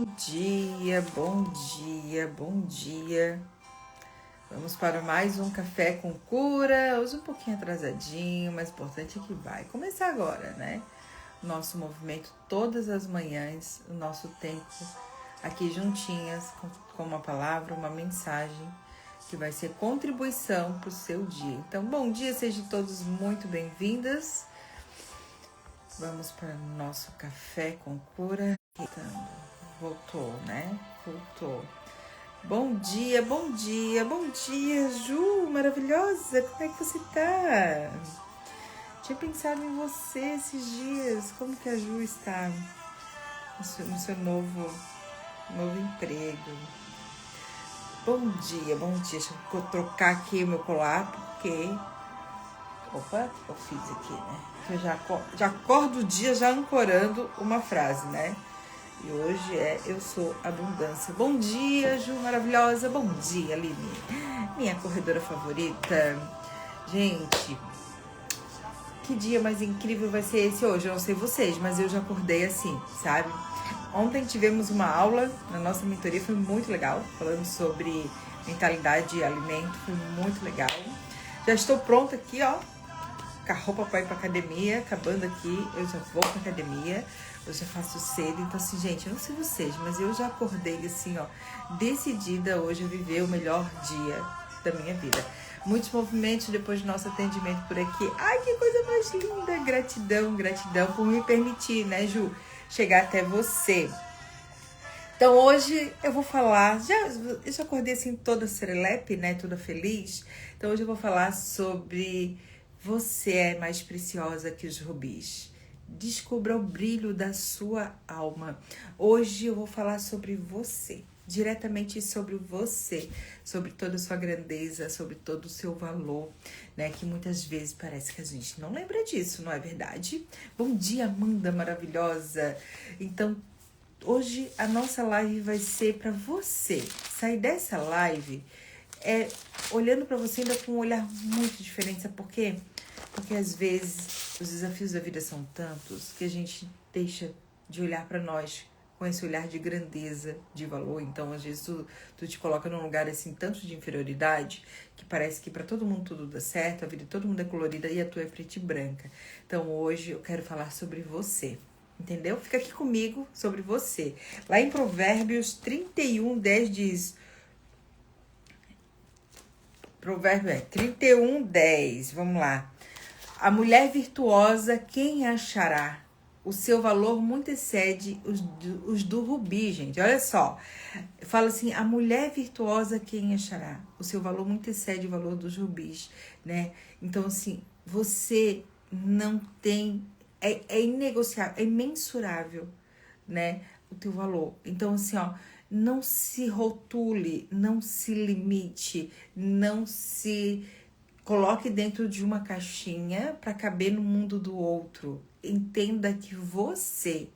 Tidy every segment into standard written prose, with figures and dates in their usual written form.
Bom dia, bom dia, bom dia. Vamos para mais um Café com Cura. Hoje um pouquinho atrasadinho, mas o importante é que vai começar agora, né? Nosso movimento todas as manhãs, o nosso tempo aqui juntinhas, com uma palavra, uma mensagem que vai ser contribuição para o seu dia. Então, bom dia, sejam todos muito bem-vindas. Vamos para o nosso Café com Cura. Voltou, né? Voltou. Bom dia, bom dia, bom dia, Ju, maravilhosa, como é que você tá? Tinha pensado em você esses dias, como que a Ju está no seu novo emprego? Bom dia, deixa eu trocar aqui o meu colar, porque... Opa, eu fiz aqui, né? Eu já acordo o dia já ancorando uma frase, né? E hoje eu sou abundância. Bom dia, Ju, maravilhosa. Bom dia, Aline, minha corredora favorita. Gente, que dia mais incrível vai ser esse hoje? Eu não sei vocês, mas eu já acordei assim, sabe? Ontem tivemos uma aula na nossa mentoria, foi muito legal, falando sobre mentalidade e alimento, foi muito legal. Já estou pronta aqui, ó, com a roupa para ir pra academia, acabando aqui, eu já vou pra academia. Hoje eu faço cedo, então assim, gente, eu não sei vocês, mas eu já acordei assim, ó, decidida hoje a viver o melhor dia da minha vida. Muitos movimentos depois do nosso atendimento por aqui. Ai, que coisa mais linda! Gratidão, gratidão por me permitir, né, Ju, chegar até você. Então hoje eu vou falar, eu já acordei assim toda serelepe, né, toda feliz. Então hoje eu vou falar sobre você é mais preciosa que os rubis. Descubra o brilho da sua alma. Hoje eu vou falar sobre você, diretamente sobre você, sobre toda a sua grandeza, sobre todo o seu valor, né? Que muitas vezes parece que a gente não lembra disso, não é verdade? Bom dia, Amanda maravilhosa. Então, hoje a nossa live vai ser para você sair dessa live olhando para você ainda com um olhar muito diferente, sabe por quê? Porque às vezes os desafios da vida são tantos que a gente deixa de olhar para nós com esse olhar de grandeza, de valor. Então, às vezes, tu te coloca num lugar assim, tanto de inferioridade, que parece que para todo mundo tudo dá certo, a vida de todo mundo é colorida e a tua é preta e branca. Então, hoje eu quero falar sobre você. Entendeu? Fica aqui comigo sobre você. Lá em Provérbios 31:10 diz... Provérbio 31:10. Vamos lá. A mulher virtuosa, quem achará? O seu valor muito excede os do rubi, gente. Olha só. Fala assim, a mulher virtuosa, quem achará? O seu valor muito excede o valor dos rubis, né? Então, assim, você não tem... É inegociável, é imensurável, né? O teu valor. Então, assim, ó, não se rotule, não se limite, não se coloque dentro de uma caixinha para caber no mundo do outro. Entenda que você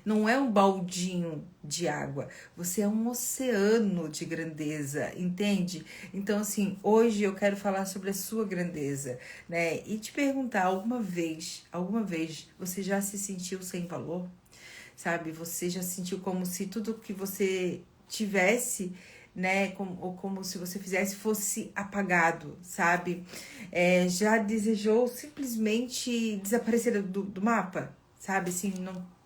não é um baldinho de água, você é um oceano de grandeza, entende? Então, assim, hoje eu quero falar sobre a sua grandeza, né? E te perguntar, alguma vez você já se sentiu sem valor? Sabe? Você já sentiu como se tudo que você tivesse, né, ou como se você fizesse fosse apagado, sabe? Já desejou simplesmente desaparecer do mapa, sabe? Assim,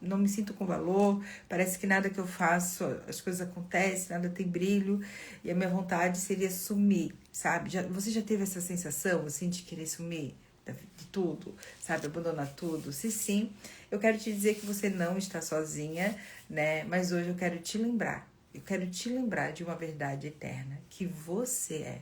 não me sinto com valor, parece que nada que eu faço, as coisas acontecem, nada tem brilho, e a minha vontade seria sumir, sabe? Você já teve essa sensação, assim, de querer sumir de tudo, sabe? Abandonar tudo? Se sim, eu quero te dizer que você não está sozinha, né? Mas hoje eu quero te lembrar de uma verdade eterna, que você é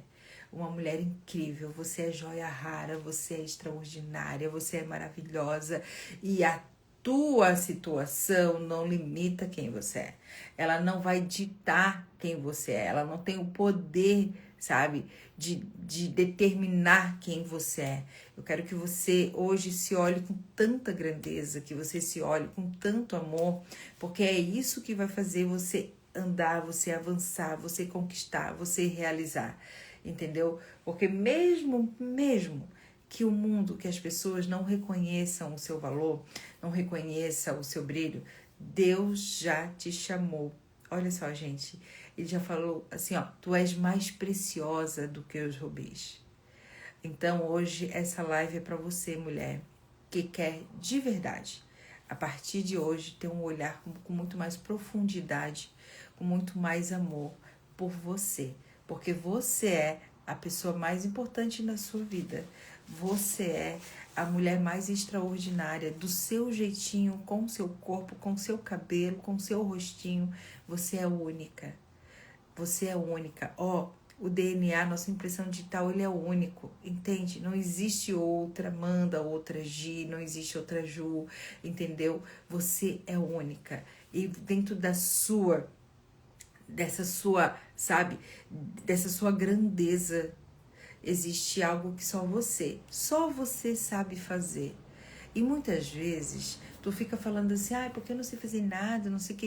uma mulher incrível, você é joia rara, você é extraordinária, você é maravilhosa e a tua situação não limita quem você é. Ela não vai ditar quem você é, ela não tem o poder, sabe, de determinar quem você é. Eu quero que você hoje se olhe com tanta grandeza, que você se olhe com tanto amor, porque é isso que vai fazer você andar, você avançar, você conquistar, você realizar, entendeu? Porque mesmo que o mundo, que as pessoas não reconheçam o seu valor, não reconheçam o seu brilho, Deus já te chamou. Olha só, gente. Ele já falou assim, ó. Tu és mais preciosa do que os rubis. Então, hoje, essa live é para você, mulher, que quer de verdade, a partir de hoje, ter um olhar com muito mais profundidade, com muito mais amor por você. Porque você é a pessoa mais importante na sua vida. Você é a mulher mais extraordinária, do seu jeitinho, com o seu corpo, com o seu cabelo, com o seu rostinho. Você é única. Você é única. Ó, o DNA, nossa impressão digital, ele é único, entende? Não existe outra Amanda, outra Gi, não existe outra Ju, entendeu? Você é única. E dentro dessa sua, sabe, dessa sua grandeza, existe algo que só você sabe fazer. E muitas vezes tu fica falando assim, porque eu não sei fazer nada, não sei o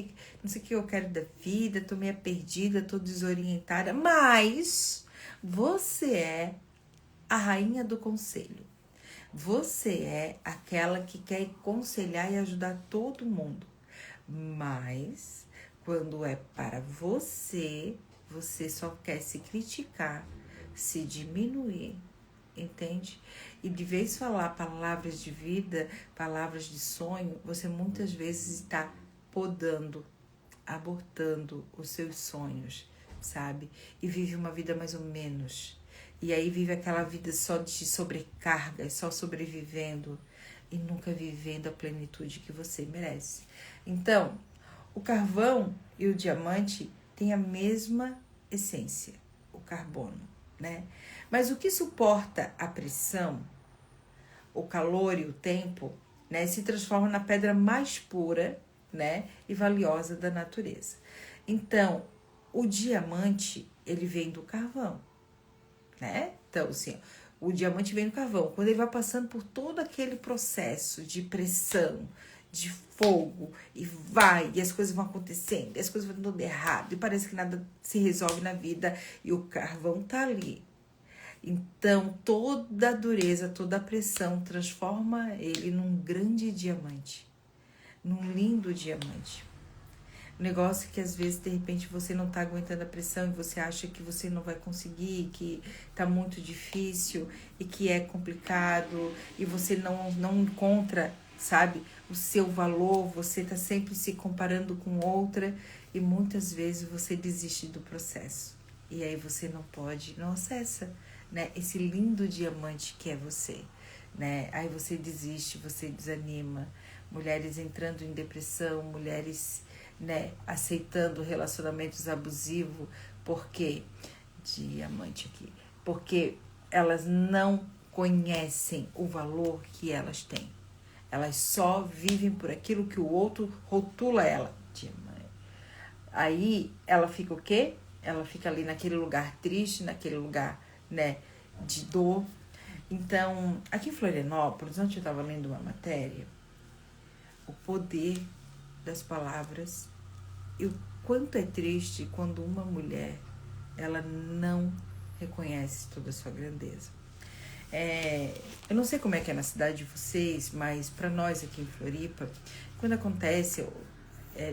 que eu quero da vida, tô meio perdida, tô desorientada, mas você é a rainha do conselho. Você é aquela que quer aconselhar e ajudar todo mundo. Mas quando é para você, você só quer se criticar, se diminuir, entende? E de vez falar palavras de vida, palavras de sonho, você muitas vezes está podando, abortando os seus sonhos, sabe? E vive uma vida mais ou menos. E aí vive aquela vida só de sobrecarga, só sobrevivendo e nunca vivendo a plenitude que você merece. Então, o carvão e o diamante têm a mesma essência, o carbono, né? Mas o que suporta a pressão, o calor e o tempo, né, se transforma na pedra mais pura, né, e valiosa da natureza. Então, o diamante, ele vem do carvão, né? Então, assim, o diamante vem do carvão. Quando ele vai passando por todo aquele processo de pressão, de fogo, e as coisas vão acontecendo, e as coisas vão dando errado, e parece que nada se resolve na vida, e o carvão tá ali. Então, toda a dureza, toda a pressão transforma ele num grande diamante, num lindo diamante. Um negócio que às vezes, de repente, você não tá aguentando a pressão e você acha que você não vai conseguir, que tá muito difícil e que é complicado e você não encontra, sabe, o seu valor, você tá sempre se comparando com outra e muitas vezes você desiste do processo. E aí você não acessa, né, esse lindo diamante que é você, né? Aí você desiste, você desanima, mulheres entrando em depressão, mulheres, né, aceitando relacionamentos abusivos, porque diamante aqui, porque elas não conhecem o valor que elas têm. Elas só vivem por aquilo que o outro rotula ela. Aí ela fica o quê? Ela fica ali naquele lugar triste, naquele lugar, né, de dor. Então, aqui em Florianópolis, ontem eu estava lendo uma matéria, o poder das palavras e o quanto é triste quando uma mulher, ela não reconhece toda a sua grandeza. Eu não sei como é que é na cidade de vocês, mas para nós aqui em Floripa, quando acontece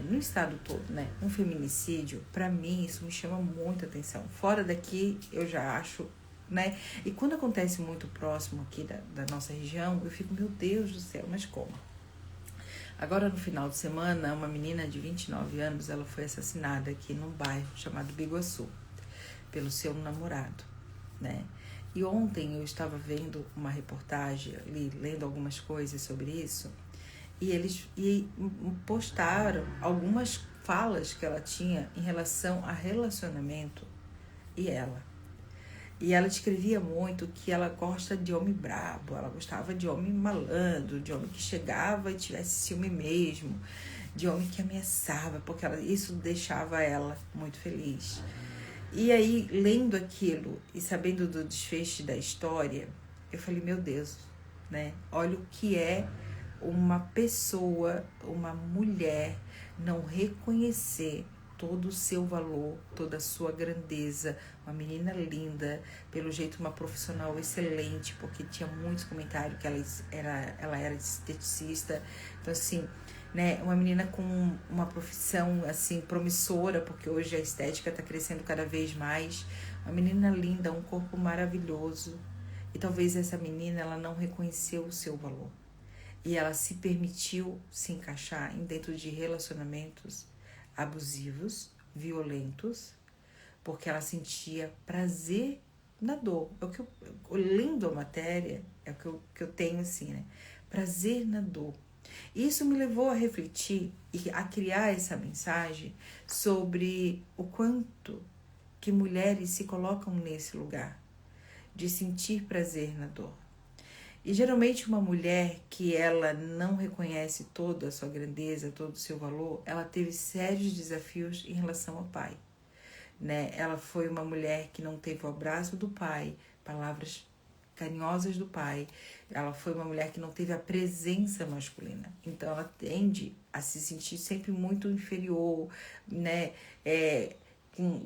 no estado todo, né, um feminicídio, para mim isso me chama muita atenção. Fora daqui eu já acho, né, e quando acontece muito próximo aqui da nossa região, eu fico, meu Deus do céu, mas como? Agora no final de semana, uma menina de 29 anos, ela foi assassinada aqui num bairro chamado Biguaçu, pelo seu namorado, né? E ontem eu estava vendo uma reportagem ali, lendo algumas coisas sobre isso, e eles postaram algumas falas que ela tinha em relação a relacionamento e ela. E ela descrevia muito que ela gosta de homem brabo, ela gostava de homem malandro, de homem que chegava e tivesse ciúme mesmo, de homem que ameaçava, porque isso deixava ela muito feliz. E aí, lendo aquilo e sabendo do desfecho da história, eu falei, meu Deus, né? Olha o que é uma pessoa, uma mulher, não reconhecer todo o seu valor, toda a sua grandeza, uma menina linda, pelo jeito uma profissional excelente, porque tinha muitos comentários que ela era esteticista. Então, assim, né? Uma menina com uma profissão, assim, promissora, porque hoje a estética está crescendo cada vez mais. Uma menina linda, um corpo maravilhoso. E talvez essa menina, ela não reconheceu o seu valor. E ela se permitiu se encaixar dentro de relacionamentos abusivos, violentos, porque ela sentia prazer na dor. É o que eu lendo a matéria, é o que eu tenho assim, né? Prazer na dor. Isso me levou a refletir e a criar essa mensagem sobre o quanto que mulheres se colocam nesse lugar de sentir prazer na dor. E geralmente uma mulher que ela não reconhece toda a sua grandeza, todo o seu valor, ela teve sérios desafios em relação ao pai, né? Ela foi uma mulher que não teve o abraço do pai, palavras carinhosas do pai. Ela foi uma mulher que não teve a presença masculina. Então ela tende a se sentir sempre muito inferior, né?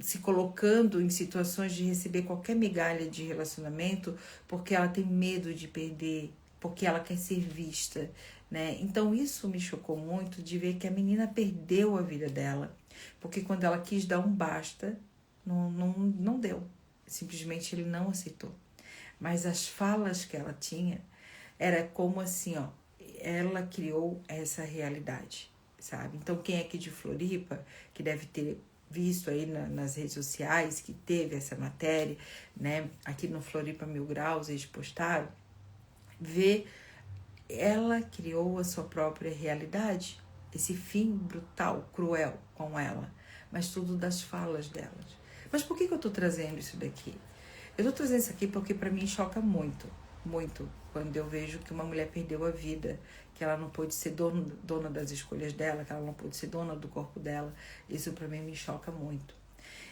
Se colocando em situações de receber qualquer migalha de relacionamento, porque ela tem medo de perder, porque ela quer ser vista, né? Então isso me chocou muito de ver que a menina perdeu a vida dela, porque quando ela quis dar um basta, não deu. Simplesmente ele não aceitou. Mas as falas que ela tinha, era como assim, ó, ela criou essa realidade, sabe? Então quem é aqui de Floripa, que deve ter visto aí nas redes sociais, que teve essa matéria, né? Aqui no Floripa Mil Graus, eles postaram, vê, ela criou a sua própria realidade, esse fim brutal, cruel com ela, mas tudo das falas delas. Mas por que eu tô trazendo isso daqui? Eu tô trazendo isso aqui porque para mim choca muito, muito, quando eu vejo que uma mulher perdeu a vida, que ela não pôde ser dona das escolhas dela, que ela não pôde ser dona do corpo dela. Isso para mim me choca muito.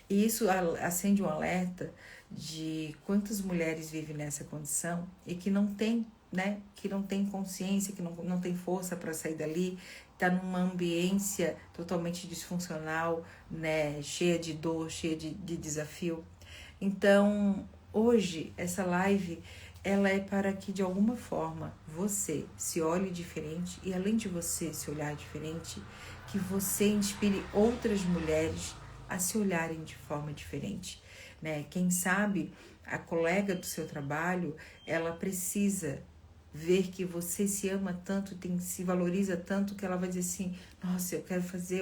E isso acende um alerta de quantas mulheres vivem nessa condição e que não tem, né, que não tem consciência, que não tem força para sair dali, está numa ambiência totalmente disfuncional, né, cheia de dor, cheia de desafio. Então, hoje, essa live, ela é para que, de alguma forma, você se olhe diferente e, além de você se olhar diferente, que você inspire outras mulheres a se olharem de forma diferente, né? Quem sabe a colega do seu trabalho, ela precisa ver que você se ama tanto, se valoriza tanto, que ela vai dizer assim, nossa, eu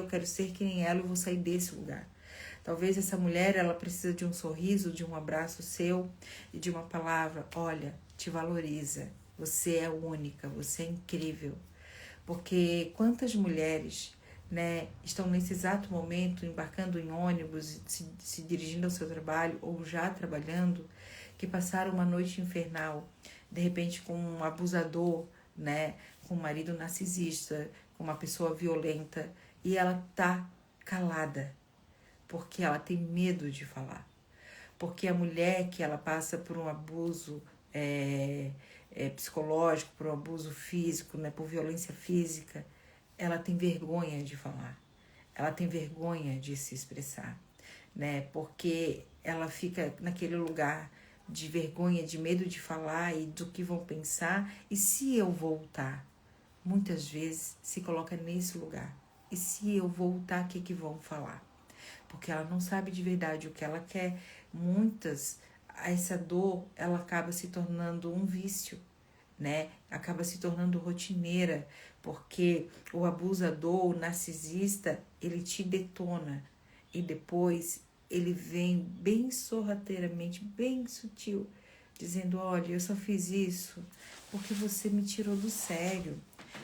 quero ser que nem ela, eu vou sair desse lugar. Talvez essa mulher, ela precisa de um sorriso, de um abraço seu e de uma palavra, olha, te valoriza, você é única, você é incrível. Porque quantas mulheres, né, estão nesse exato momento embarcando em ônibus, se dirigindo ao seu trabalho ou já trabalhando, que passaram uma noite infernal, de repente com um abusador, né, com um marido narcisista, com uma pessoa violenta, e ela tá calada, porque ela tem medo de falar. Porque a mulher que ela passa por um abuso psicológico, por um abuso físico, né, por violência física, ela tem vergonha de falar. Ela tem vergonha de se expressar, né? Porque ela fica naquele lugar de vergonha, de medo de falar e do que vão pensar. E se eu voltar? Muitas vezes se coloca nesse lugar. E se eu voltar, o que vão falar? Porque ela não sabe de verdade o que ela quer. Essa dor, ela acaba se tornando um vício, né? Acaba se tornando rotineira, porque o abusador, o narcisista, ele te detona e depois ele vem bem sorrateiramente, bem sutil, dizendo, olha, eu só fiz isso porque você me tirou do sério,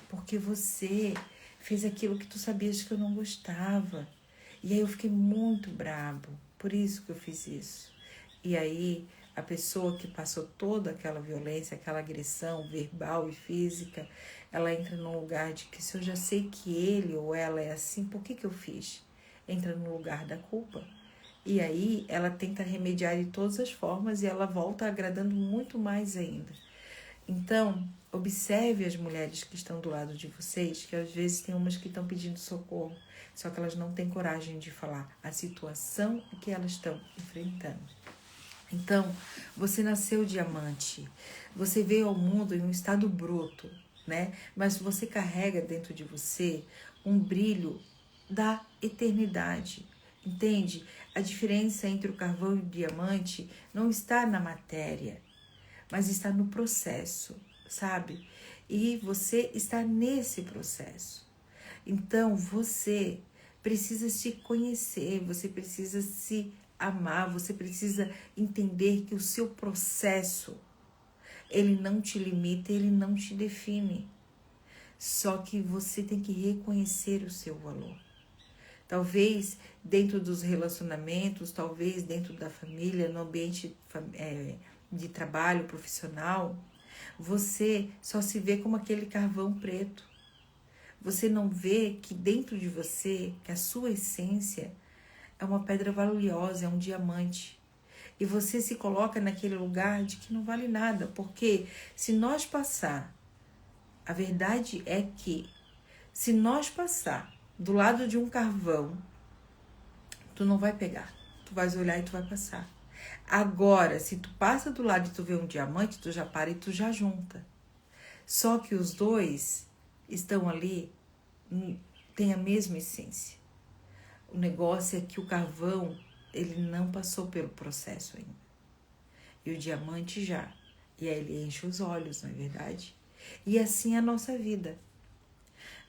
porque você fez aquilo que tu sabias que eu não gostava. E aí eu fiquei muito brabo, por isso que eu fiz isso. E aí a pessoa que passou toda aquela violência, aquela agressão verbal e física, ela entra num lugar de que se eu já sei que ele ou ela é assim, por que eu fiz? Entra no lugar da culpa. E aí ela tenta remediar de todas as formas e ela volta agradando muito mais ainda. Então, observe as mulheres que estão do lado de vocês, que às vezes tem umas que estão pedindo socorro, só que elas não têm coragem de falar a situação que elas estão enfrentando. Então, você nasceu diamante, você veio ao mundo em um estado bruto, né? Mas você carrega dentro de você um brilho da eternidade, entende? A diferença entre o carvão e o diamante não está na matéria, mas está no processo, sabe? E você está nesse processo. Então, você precisa se conhecer, você precisa se amar, você precisa entender que o seu processo, ele não te limita, ele não te define. Só que você tem que reconhecer o seu valor. Talvez dentro dos relacionamentos, talvez dentro da família, no ambiente de trabalho profissional, você só se vê como aquele carvão preto. Você não vê que dentro de você, que a sua essência é uma pedra valiosa, é um diamante. E você se coloca naquele lugar de que não vale nada, porque se nós passar, a verdade é que se nós passar do lado de um carvão, tu não vai pegar, tu vais olhar e tu vai passar. Agora, se tu passa do lado e tu vê um diamante, tu já para e tu já junta. Só que os dois estão ali, têm a mesma essência. O negócio é que o carvão, ele não passou pelo processo ainda. E o diamante já. E aí ele enche os olhos, não é verdade? E assim é a nossa vida.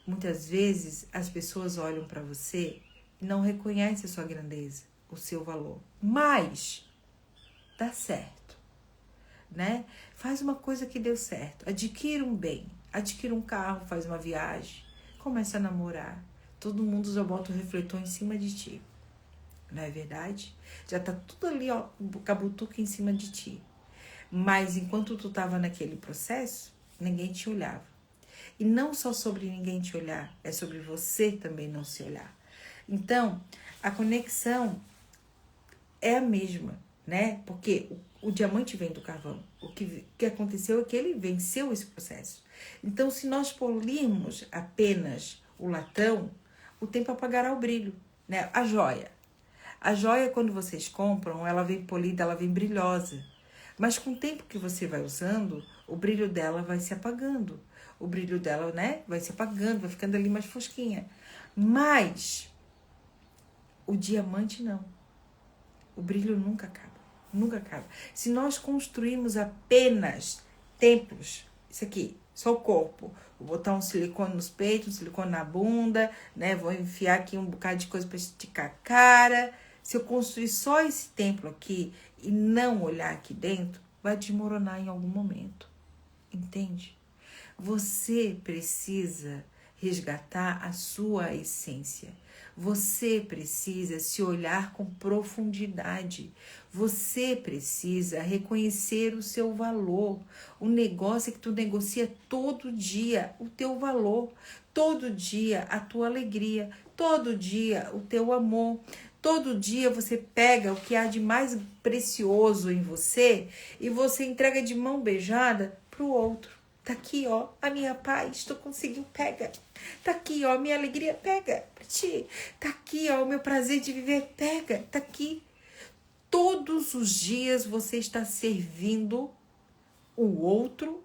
Muitas vezes as pessoas olham para você e não reconhecem a sua grandeza, o seu valor. Mas dá certo, né? Faz uma coisa que deu certo. Adquira um bem, adquira um carro, faz uma viagem, começa a namorar. Todo mundo já bota o refletor em cima de ti. Não é verdade? Já tá tudo ali, ó, cabutuca em cima de ti. Mas enquanto tu tava naquele processo, ninguém te olhava. E não só sobre ninguém te olhar, é sobre você também não se olhar. Então, a conexão é a mesma, né? Porque o diamante vem do carvão. O que aconteceu é que ele venceu esse processo. Então, se nós polirmos apenas o latão, o tempo apagará o brilho, né? A joia. A joia, quando vocês compram, ela vem polida, ela vem brilhosa. Mas com o tempo que você vai usando, o brilho dela vai se apagando. O brilho dela, né, vai se apagando, vai ficando ali mais fosquinha. Mas o diamante não. O brilho nunca acaba. Nunca acaba. Se nós construirmos apenas templos, isso aqui, só o corpo, vou botar um silicone nos peitos, um silicone na bunda, né? Vou enfiar aqui um bocado de coisa para esticar a cara. Se eu construir só esse templo aqui e não olhar aqui dentro, vai desmoronar em algum momento. Entende? Você precisa resgatar a sua essência. Você precisa se olhar com profundidade. Você precisa reconhecer o seu valor. O negócio é que tu negocia todo dia o teu valor, todo dia a tua alegria, todo dia o teu amor. Todo dia você pega o que há de mais precioso em você e você entrega de mão beijada para o outro. Tá aqui, ó, a minha paz, tu conseguiu, pega. Tá aqui, ó, a minha alegria, pega pra ti. Tá aqui, ó, o meu prazer de viver, pega. Tá aqui. Todos os dias você está servindo o outro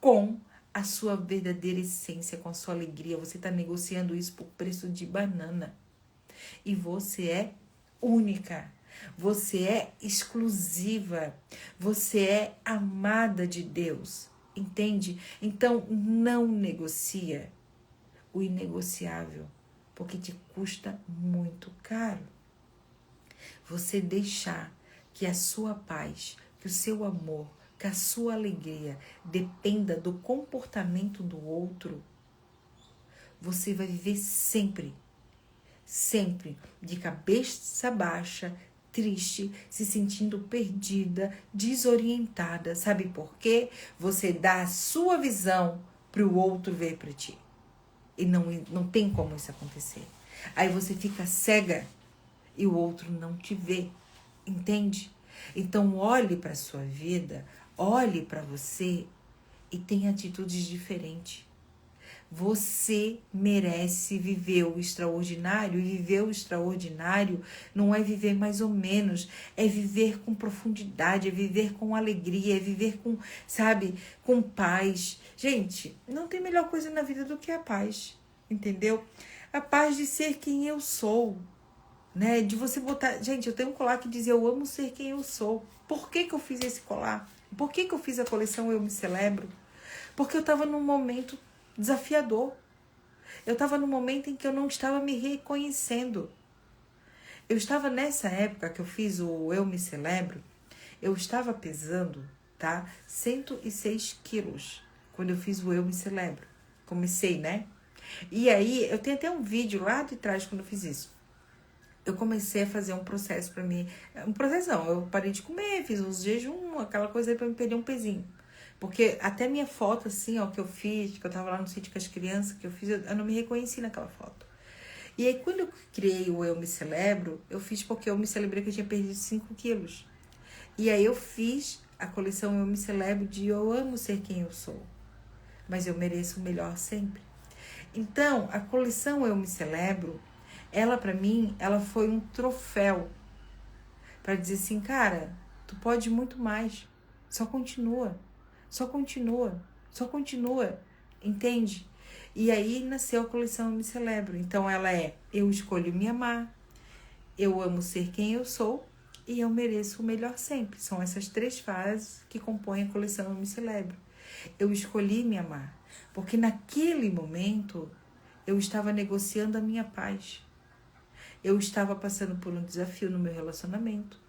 com a sua verdadeira essência, com a sua alegria. Você está negociando isso por preço de banana. E você é única. Você é exclusiva. Você é amada de Deus. Entende? Então, não negocia o inegociável, porque te custa muito caro. Você deixar que a sua paz, que o seu amor, que a sua alegria dependa do comportamento do outro, você vai viver sempre de cabeça baixa, triste, se sentindo perdida, desorientada. Sabe por quê? Você dá a sua visão para o outro ver para ti. E não tem como isso acontecer. Aí você fica cega e o outro não te vê. Entende? Então olhe para a sua vida, olhe para você e tenha atitudes diferentes. Você merece viver o extraordinário, e viver o extraordinário não é viver mais ou menos, é viver com profundidade, é viver com alegria, é viver com, sabe, com paz. Gente, não tem melhor coisa na vida do que a paz, entendeu? A paz de ser quem eu sou, né? De você botar... Gente, eu tenho um colar que diz eu amo ser quem eu sou. Por que que eu fiz esse colar? Por que que eu fiz a coleção Eu Me Celebro? Porque eu estava num momento desafiador. Eu estava num momento em que eu não estava me reconhecendo. Eu estava nessa época que eu fiz o Eu Me Celebro, eu estava pesando, tá? 106 quilos quando eu fiz o Eu Me Celebro. Comecei, né? E aí, eu tenho até um vídeo lá de trás quando eu fiz isso. Eu comecei a fazer um processo pra mim. Um processo não, eu parei de comer, fiz uns jejum, aquela coisa aí pra me perder um pezinho. Porque até minha foto, assim, ó, que eu fiz, que eu tava lá no sítio com as crianças, que eu fiz, eu não me reconheci naquela foto. E aí, quando eu criei o Eu Me Celebro, eu fiz porque eu me celebrei que eu tinha perdido 5 quilos. E aí eu fiz a coleção Eu Me Celebro de eu amo ser quem eu sou, mas eu mereço o melhor sempre. Então, a coleção Eu Me Celebro, ela pra mim, ela foi um troféu pra dizer assim, cara, tu pode muito mais, só continua. Só continua, só continua, entende? E aí nasceu a coleção Eu Me Celebro. Então ela é, eu escolho me amar, eu amo ser quem eu sou e eu mereço o melhor sempre. São essas 3 fases que compõem a coleção Eu Me Celebro. Eu escolhi me amar, porque naquele momento eu estava negociando a minha paz. Eu estava passando por um desafio no meu relacionamento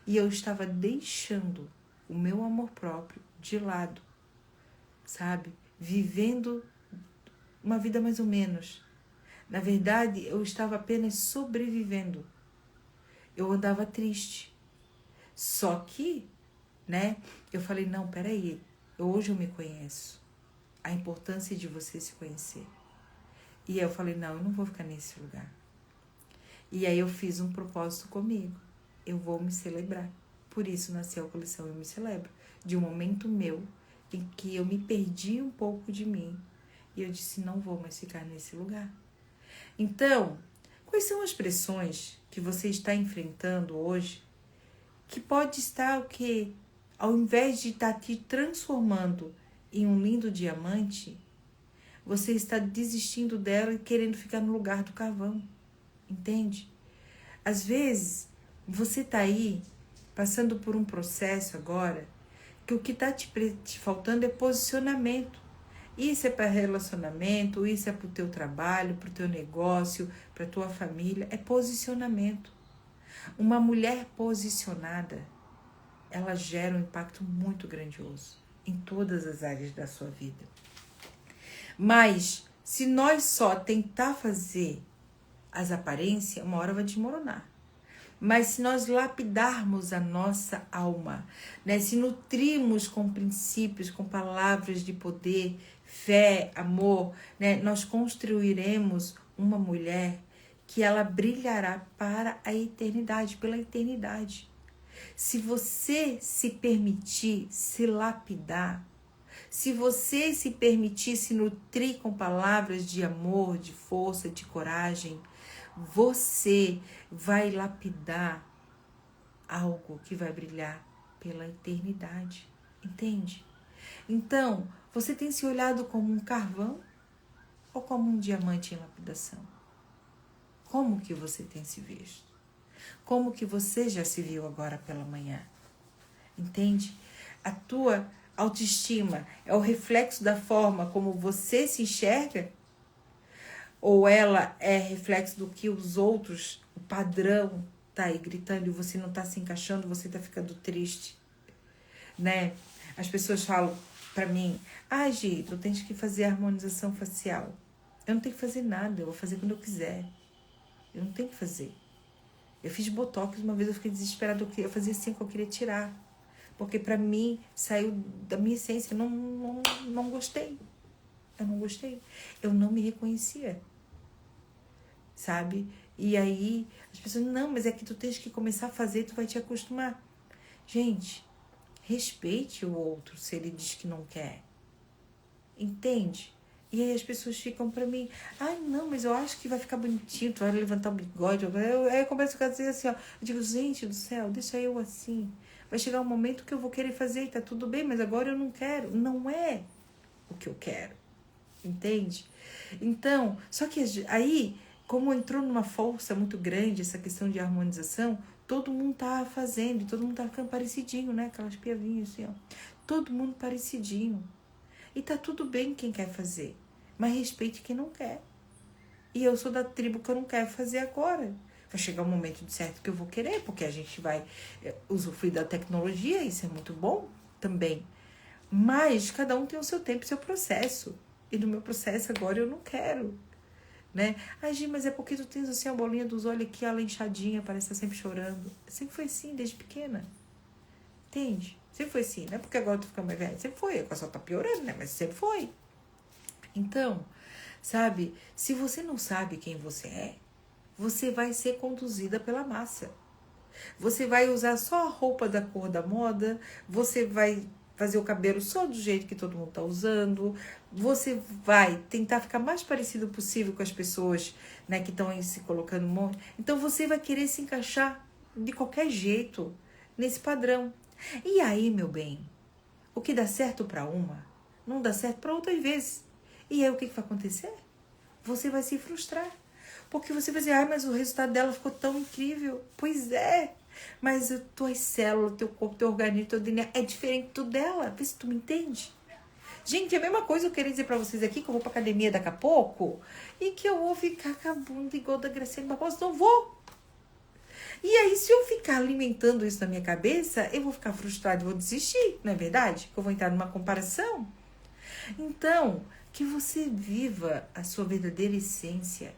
e eu estava deixando o meu amor próprio de lado, sabe? Vivendo uma vida mais ou menos. Na verdade, eu estava apenas sobrevivendo. Eu andava triste. Só que, né, eu falei, não, peraí, hoje eu me conheço. A importância de você se conhecer. E aí eu falei, não, eu não vou ficar nesse lugar. E aí eu fiz um propósito comigo. Eu vou me celebrar. Por isso nasceu a coleção Eu Me Celebro. De um momento meu em que eu me perdi um pouco de mim. E eu disse, não vou mais ficar nesse lugar. Então, quais são as pressões que você está enfrentando hoje que pode estar o quê? Ao invés de estar te transformando em um lindo diamante, você está desistindo dela e querendo ficar no lugar do carvão. Entende? Às vezes, você está aí passando por um processo agora que o que está te faltando é posicionamento. Isso é para relacionamento, isso é para o teu trabalho, para o teu negócio, para a tua família. É posicionamento. Uma mulher posicionada, ela gera um impacto muito grandioso em todas as áreas da sua vida. Mas, se nós só tentar fazer as aparências, uma hora vai desmoronar. Mas se nós lapidarmos a nossa alma, né, se nutrirmos com princípios, com palavras de poder, fé, amor, né, nós construiremos uma mulher que ela brilhará para a eternidade, pela eternidade. Se você se permitir se lapidar, se você se permitir se nutrir com palavras de amor, de força, de coragem, você vai lapidar algo que vai brilhar pela eternidade, entende? Então, você tem se olhado como um carvão ou como um diamante em lapidação? Como que você tem se visto? Como que você já se viu agora pela manhã? Entende? A tua autoestima é o reflexo da forma como você se enxerga? Ou ela é reflexo do que os outros, o padrão, tá aí gritando e você não tá se encaixando, você tá ficando triste, né? As pessoas falam pra mim, Gi, tu tens que fazer harmonização facial. Eu não tenho que fazer nada, eu vou fazer quando eu quiser. Eu não tenho que fazer. Eu fiz botox uma vez, eu fiquei desesperada, eu fazia assim que eu queria tirar. Porque pra mim, saiu da minha essência, eu não gostei. Eu não gostei. Eu não me reconhecia. Sabe? E aí, as pessoas, não, mas é que tu tens que começar a fazer, tu vai te acostumar. Gente, respeite o outro se ele diz que não quer. Entende? E aí as pessoas ficam pra mim, ai não, mas eu acho que vai ficar bonitinho, tu vai levantar o bigode. Aí eu começo a dizer assim, ó, eu digo, gente do céu, deixa eu assim. Vai chegar um momento que eu vou querer fazer e tá tudo bem, mas agora eu não quero. Não é o que eu quero, entende? Então, só que aí, como entrou numa força muito grande essa questão de harmonização, todo mundo tá fazendo, todo mundo tá ficando parecidinho, né? Aquelas piavinhas assim, ó. Todo mundo parecidinho. E tá tudo bem quem quer fazer, mas respeite quem não quer. E eu sou da tribo que eu não quero fazer agora. Vai chegar um momento de certo que eu vou querer, porque a gente vai usufruir da tecnologia, isso é muito bom também. Mas cada um tem o seu tempo, o seu processo. E no meu processo agora eu não quero, né? Ai, Gi, mas é porque tu tens assim a bolinha dos olhos aqui, ela inchadinha, parece estar sempre chorando. Sempre foi assim, desde pequena. Entende? Sempre foi assim, não é porque agora tu fica mais velha. Sempre foi, agora só tá piorando, né? Mas sempre foi. Então, sabe, se você não sabe quem você é, você vai ser conduzida pela massa. Você vai usar só a roupa da cor da moda, você vai fazer o cabelo só do jeito que todo mundo tá usando, você vai tentar ficar mais parecido possível com as pessoas, né, que estão aí se colocando um monte. Então você vai querer se encaixar de qualquer jeito nesse padrão. E aí, meu bem, o que dá certo para uma, não dá certo para outras vezes. E aí o que vai acontecer? Você vai se frustrar. Porque você vai dizer, ai, mas o resultado dela ficou tão incrível. Pois é, mas as tuas células, teu corpo, teu organismo, teu DNA é diferente do dela. Vê se tu me entende. Gente, é a mesma coisa eu queria dizer pra vocês aqui, que eu vou pra academia daqui a pouco, e que eu vou ficar com a bunda igual da Graciela Barbosa. Não vou. E aí, se eu ficar alimentando isso na minha cabeça, eu vou ficar frustrada e vou desistir, não é verdade? Eu vou entrar numa comparação. Então, que você viva a sua verdadeira essência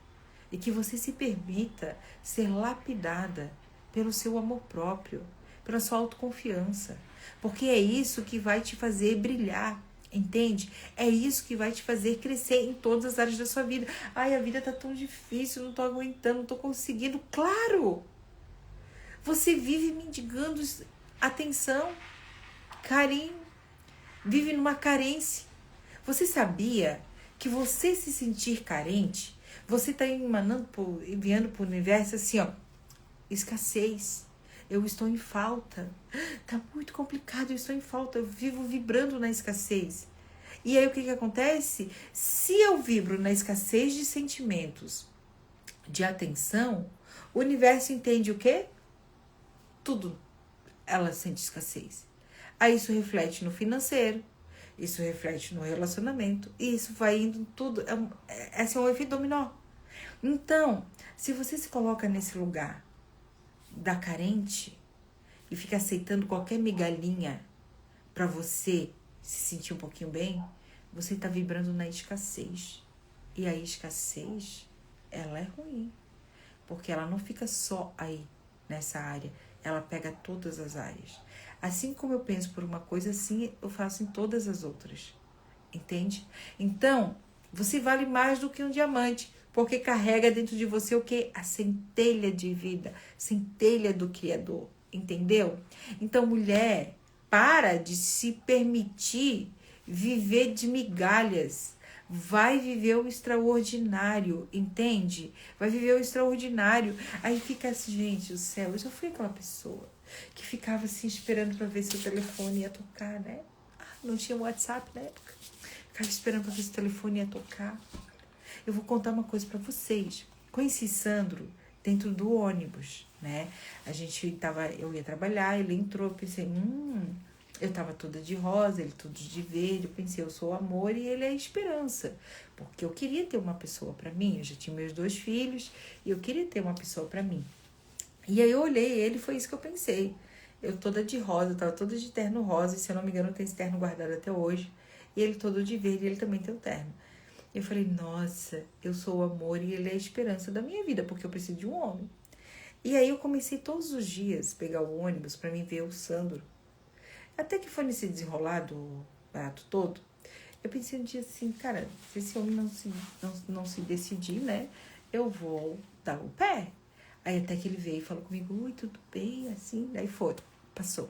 e que você se permita ser lapidada pelo seu amor próprio, pela sua autoconfiança, porque é isso que vai te fazer brilhar, entende? É isso que vai te fazer crescer em todas as áreas da sua vida. Ai, a vida tá tão difícil, não tô aguentando, não tô conseguindo. Claro! Você vive mendigando atenção, carinho, vive numa carência. Você sabia que você se sentir carente, você está enviando para o universo assim, ó, escassez. Eu estou em falta. Tá muito complicado, eu estou em falta. Eu vivo vibrando na escassez. E aí o que acontece? Se eu vibro na escassez de sentimentos, de atenção, o universo entende o quê? Tudo. Ela sente escassez. Aí isso reflete no financeiro. Isso reflete no relacionamento. E isso vai indo tudo. Esse é um efeito dominó. Então, se você se coloca nesse lugar da carente e fica aceitando qualquer migalhinha para você se sentir um pouquinho bem, você está vibrando na escassez. E a escassez, ela é ruim. Porque ela não fica só aí, nessa área. Ela pega todas as áreas. Assim como eu penso por uma coisa, assim eu faço em todas as outras. Entende? Então, você vale mais do que um diamante, porque carrega dentro de você o quê? A centelha de vida, centelha do Criador. Entendeu? Então, mulher, para de se permitir viver de migalhas. Vai viver o extraordinário, entende? Vai viver o extraordinário. Aí fica assim, gente, o céu, eu já fui aquela pessoa que ficava assim esperando para ver se o telefone ia tocar, né? Não tinha WhatsApp na época. Ficava esperando para ver se o telefone ia tocar. Eu vou contar uma coisa para vocês. Conheci Sandro dentro do ônibus, né? Eu ia trabalhar, ele entrou, eu pensei, eu tava toda de rosa, ele tudo de verde, eu pensei, eu sou o amor e ele é a esperança. Porque eu queria ter uma pessoa para mim, eu já tinha meus 2 filhos e eu queria ter uma pessoa para mim. E aí eu olhei ele, foi isso que eu pensei. Eu toda de rosa, eu tava toda de terno rosa, e se eu não me engano tem esse terno guardado até hoje. E ele todo de verde, ele também tem o terno. Eu falei, nossa, eu sou o amor e ele é a esperança da minha vida, porque eu preciso de um homem. E aí eu comecei todos os dias a pegar o ônibus para mim ver o Sandro. Até que foi nesse desenrolado barato todo, eu pensei um dia assim, cara, se esse homem não se decidir, né, eu vou dar o pé. Aí até que ele veio e falou comigo, oi, tudo bem, assim, daí foi, passou.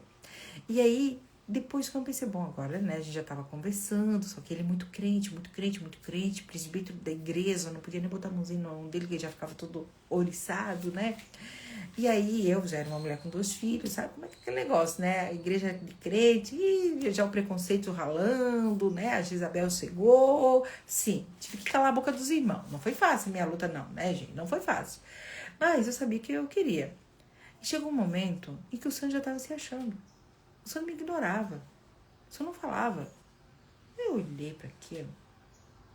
E aí, Depois que eu pensei, bom, agora, né, a gente já tava conversando, só que ele é muito crente, muito crente, muito crente, presbítero da igreja, não podia nem botar a mãozinha no ombro dele, que ele já ficava todo ouriçado, né? E aí eu já era uma mulher com 2 filhos, sabe como é que é aquele negócio, né? A igreja de crente, já o preconceito ralando, né? A Jezabel chegou. Sim, tive que calar a boca dos irmãos. Não foi fácil a minha luta, não, né, gente? Não foi fácil. Mas eu sabia que eu queria. E chegou um momento em que o Sandro já estava se achando. O Sandro me ignorava. O Sandro não falava. Eu olhei para aquilo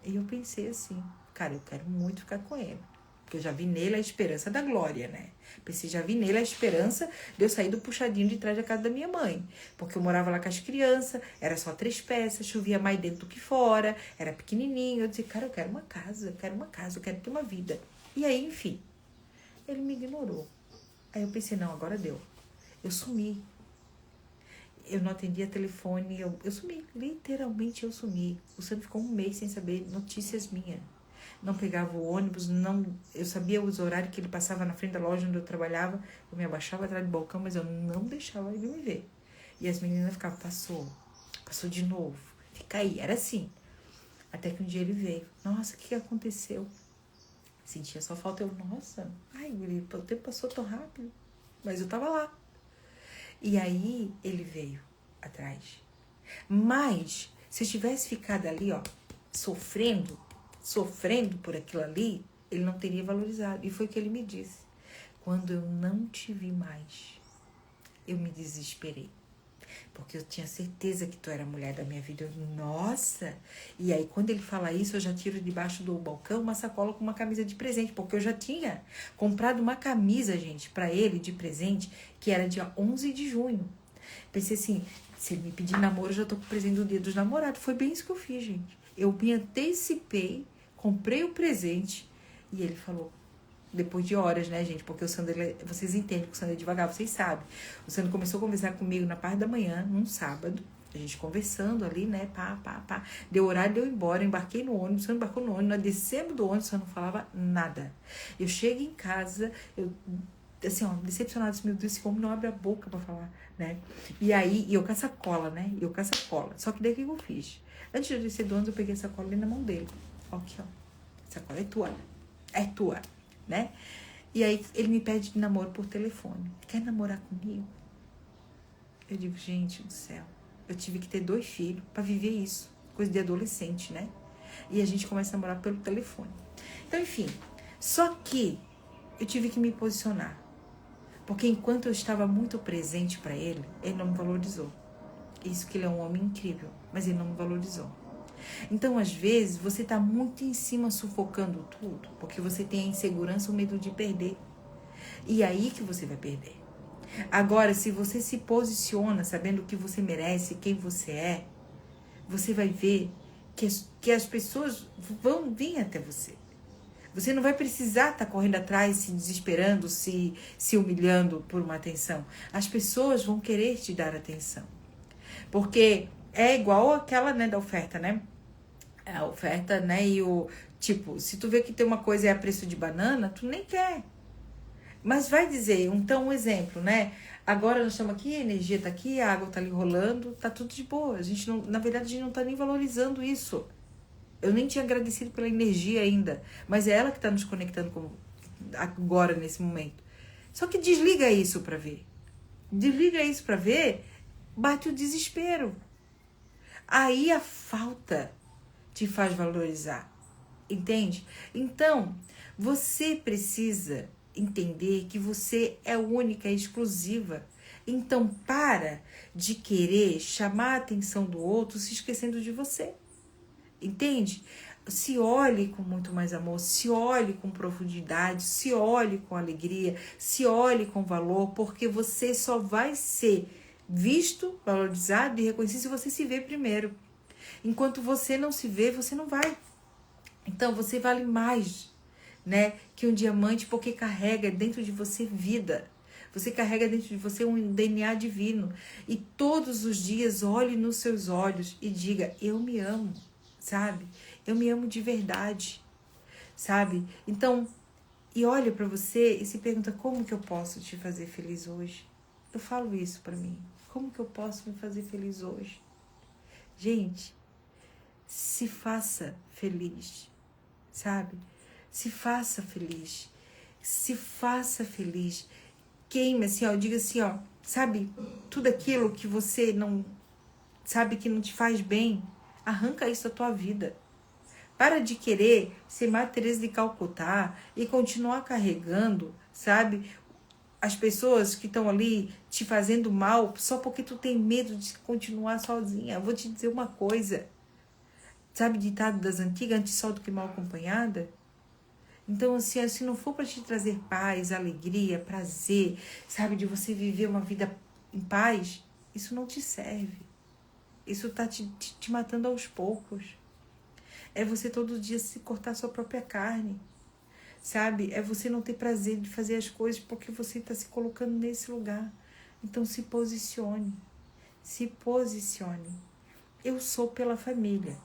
e eu pensei assim, cara, eu quero muito ficar com ele. Porque eu já vi nele a esperança da glória, né? Pensei, já vi nele a esperança de eu sair do puxadinho de trás da casa da minha mãe. Porque eu morava lá com as crianças, era só 3 peças, chovia mais dentro do que fora, era pequenininho. Eu disse, cara, eu quero uma casa, eu quero ter uma vida. E aí, enfim, ele me ignorou. Aí eu pensei, não, agora deu. Eu sumi. Eu não atendia telefone, eu sumi. Literalmente eu sumi. O Sandro ficou 1 mês sem saber notícias minhas. Não pegava o ônibus, não, eu sabia os horários que ele passava na frente da loja onde eu trabalhava, eu me abaixava atrás do balcão, mas eu não deixava ele me ver. E as meninas ficavam, passou de novo, fica aí, era assim. Até que um dia ele veio, nossa, o que aconteceu? Sentia só falta, eu, nossa, ai, o tempo passou tão rápido, mas eu tava lá. E aí ele veio atrás. Mas, se eu tivesse ficado ali, ó, sofrendo por aquilo ali, ele não teria valorizado. E foi o que ele me disse. Quando eu não te vi mais, eu me desesperei. Porque eu tinha certeza que tu era a mulher da minha vida. Eu, nossa! E aí, quando ele fala isso, eu já tiro debaixo do balcão uma sacola com uma camisa de presente. Porque eu já tinha comprado uma camisa, gente, pra ele de presente, que era dia 11 de junho. Pensei assim, se ele me pedir namoro, eu já tô com o presente do dia dos namorados. Foi bem isso que eu fiz, gente. Eu me antecipei, comprei o presente e ele falou, depois de horas, né, gente? Porque o Sandro, vocês entendem que o Sandro é devagar, vocês sabem. O Sandro começou a conversar comigo na parte da manhã, num sábado, a gente conversando ali, né, pá. Deu horário de eu ir embora, eu embarquei no ônibus, o Sandro embarcou no ônibus, nós descemos do ônibus, o Sandro não falava nada. Eu chego em casa, eu, assim, ó, decepcionada, assim, meu Deus, esse homem não abre a boca pra falar, né? E aí, eu com a sacola, né? Só que daí o que eu fiz? Antes de eu descer do ônibus, eu peguei a sacola ali na mão dele. Ó, aqui, ó. A sacola é tua, né? E aí, ele me pede de namoro por telefone. Quer namorar comigo? Eu digo, gente do céu, eu tive que ter 2 filhos pra viver isso. Coisa de adolescente, né? E a gente começa a namorar pelo telefone. Então, enfim. Só que eu tive que me posicionar. Porque enquanto eu estava muito presente para ele, ele não me valorizou. Isso que ele é um homem incrível, mas ele não me valorizou. Então, às vezes, você está muito em cima sufocando tudo, porque você tem a insegurança, o medo de perder. E é aí que você vai perder. Agora, se você se posiciona sabendo o que você merece, quem você é, você vai ver que as pessoas vão vir até você. Você não vai precisar estar correndo atrás, se desesperando, se humilhando por uma atenção. As pessoas vão querer te dar atenção. Porque é igual aquela, né, da oferta, né? A oferta, né, e o... Tipo, se tu vê que tem uma coisa e é a preço de banana, tu nem quer. Mas vai dizer, então, um exemplo, né? Agora nós estamos aqui, a energia tá aqui, a água tá ali rolando, tá tudo de boa. A gente não, na verdade, a gente não tá nem valorizando isso. Eu nem tinha agradecido pela energia ainda, mas é ela que está nos conectando agora, nesse momento. Só que desliga isso para ver. Desliga isso para ver, bate o desespero. Aí a falta te faz valorizar, entende? Então, você precisa entender que você é única, é exclusiva. Então, para de querer chamar a atenção do outro se esquecendo de você. Entende? Se olhe com muito mais amor, se olhe com profundidade, se olhe com alegria, se olhe com valor, porque você só vai ser visto, valorizado e reconhecido se você se vê primeiro. Enquanto você não se vê, você não vai. Então, você vale mais, né, que um diamante, porque carrega dentro de você vida. Você carrega dentro de você um DNA divino. E todos os dias olhe nos seus olhos e diga, eu me amo. Sabe? Eu me amo de verdade, sabe? Então, e olha pra você e se pergunta, como que eu posso te fazer feliz hoje? eu falo isso pra mim. Como que eu posso me fazer feliz hoje? Gente, se faça feliz, sabe? Se faça feliz. Se faça feliz. Queime assim, ó, diga assim, ó, sabe? Tudo aquilo que você não sabe que não te faz bem, arranca isso da tua vida. Para de querer ser Madre Teresa de Calcutá e continuar carregando, sabe? As pessoas que estão ali te fazendo mal só porque tu tem medo de continuar sozinha. Eu vou te dizer uma coisa. Sabe ditado das antigas, antes só do que mal acompanhada? Então, assim, se não for para te trazer paz, alegria, prazer, sabe, de você viver uma vida em paz, isso não te serve. Isso tá te matando aos poucos. É você todo dia se cortar sua própria carne. Sabe? É você não ter prazer de fazer as coisas porque você está se colocando nesse lugar. Então se posicione. Se posicione. Eu sou pela família.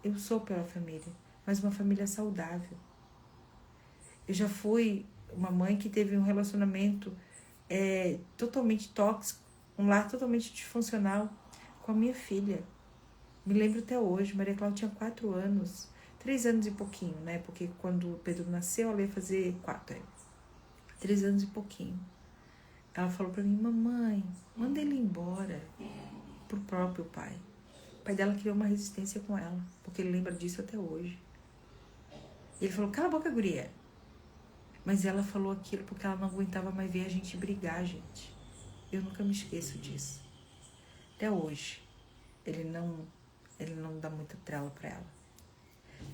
Eu sou pela família. Mas uma família saudável. Eu já fui uma mãe que teve um relacionamento totalmente tóxico. Um lar totalmente disfuncional com a minha filha. Me lembro até hoje. Maria Cláudia tinha 4 anos. 3 anos e pouquinho, né? Porque quando o Pedro nasceu, ela ia fazer 4. 3 anos e pouquinho. Ela falou pra mim, mamãe, manda ele embora pro próprio pai. O pai dela criou uma resistência com ela, porque ele lembra disso até hoje. Ele falou, cala a boca, guria. Mas ela falou aquilo porque ela não aguentava mais ver a gente brigar, gente. Eu nunca me esqueço disso. Até hoje, ele não dá muita trela pra ela.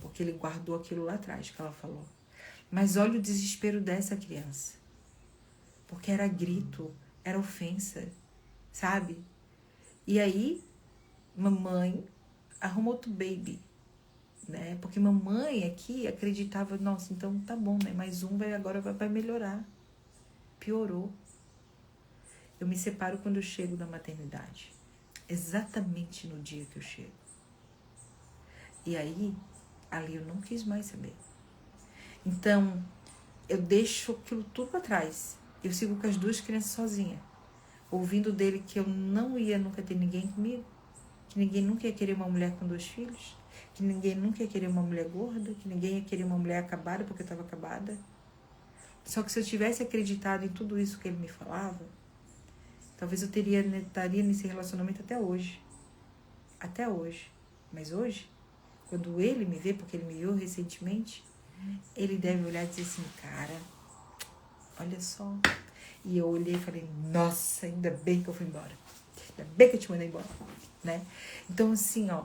Porque ele guardou aquilo lá atrás que ela falou. Mas olha o desespero dessa criança. Porque era grito, era ofensa, sabe? E aí, mamãe arrumou outro baby, né? Porque mamãe aqui acreditava, nossa, então tá bom, né? Mais um agora vai melhorar. Piorou. Eu me separo quando eu chego da maternidade. Exatamente no dia que eu chego. E aí, ali eu não quis mais saber. Então, eu deixo aquilo tudo pra trás. Eu sigo com as 2 crianças sozinha. Ouvindo dele que eu não ia nunca ter ninguém comigo. Que ninguém nunca ia querer uma mulher com 2 filhos. Que ninguém nunca ia querer uma mulher gorda. Que ninguém ia querer uma mulher acabada porque eu estava acabada. Só que se eu tivesse acreditado em tudo isso que ele me falava, talvez eu estaria nesse relacionamento até hoje. Até hoje. Mas hoje, quando ele me vê, porque ele me viu recentemente, ele deve olhar e dizer assim, cara, olha só. E eu olhei e falei, nossa, ainda bem que eu fui embora. Ainda bem que eu te mandei embora, né? Então, assim, ó,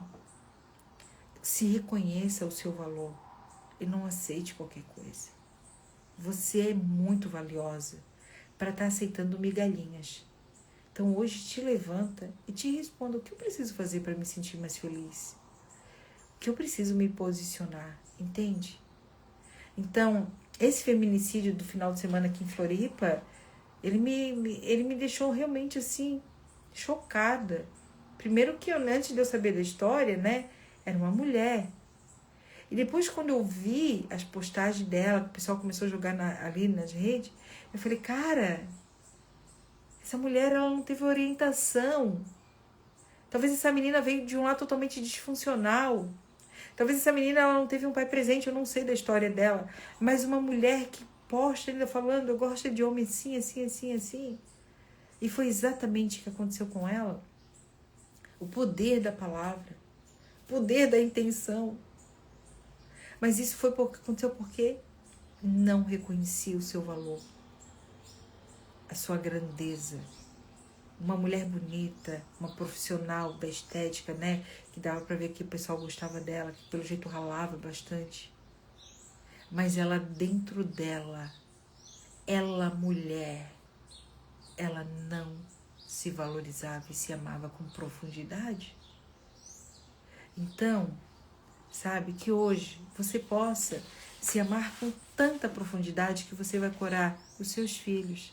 se reconheça o seu valor e não aceite qualquer coisa. Você é muito valiosa para estar aceitando migalhinhas. Então, hoje te levanta e te responda o que eu preciso fazer para me sentir mais feliz. O que eu preciso me posicionar, entende? Então, esse feminicídio do final de semana aqui em Floripa, ele me deixou realmente assim, chocada. Primeiro que antes de eu saber da história, né, era uma mulher. E depois quando eu vi as postagens dela, que o pessoal começou a jogar ali nas redes, eu falei, cara, essa mulher ela não teve orientação. Talvez essa menina veio de um lado totalmente disfuncional. Talvez essa menina ela não teve um pai presente, eu não sei da história dela. Mas uma mulher que posta ainda falando, eu gosto de homem assim, assim, assim, assim. E foi exatamente o que aconteceu com ela. O poder da palavra. O poder da intenção. Mas isso foi aconteceu porque não reconhecia o seu valor. A sua grandeza. Uma mulher bonita, uma profissional da estética, né? Que dava pra ver que o pessoal gostava dela, que pelo jeito ralava bastante. Mas ela dentro dela, ela mulher, ela não se valorizava e se amava com profundidade. Então, sabe, que hoje você possa se amar com tanta profundidade que você vai curar os seus filhos.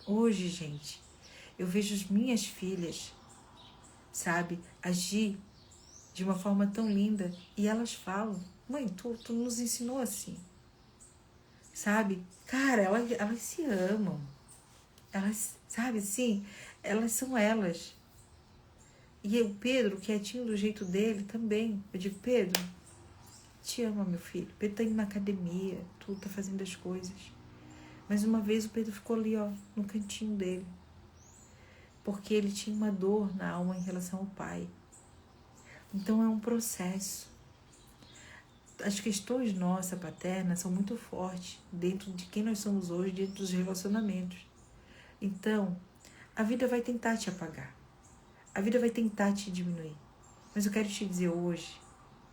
Hoje, gente, eu vejo as minhas filhas, sabe, agir de uma forma tão linda e elas falam, mãe, tu nos ensinou assim, sabe? Cara, elas se amam. Elas, sabe assim, elas são elas. E o Pedro, quietinho do jeito dele, também. Eu digo, Pedro, te amo, meu filho. Pedro tá indo na academia, tu tá fazendo as coisas. Mas uma vez o Pedro ficou ali, ó, no cantinho dele. Porque ele tinha uma dor na alma em relação ao pai. Então é um processo. As questões nossas paternas são muito fortes dentro de quem nós somos hoje, dentro dos relacionamentos. Então, a vida vai tentar te apagar. A vida vai tentar te diminuir. Mas eu quero te dizer hoje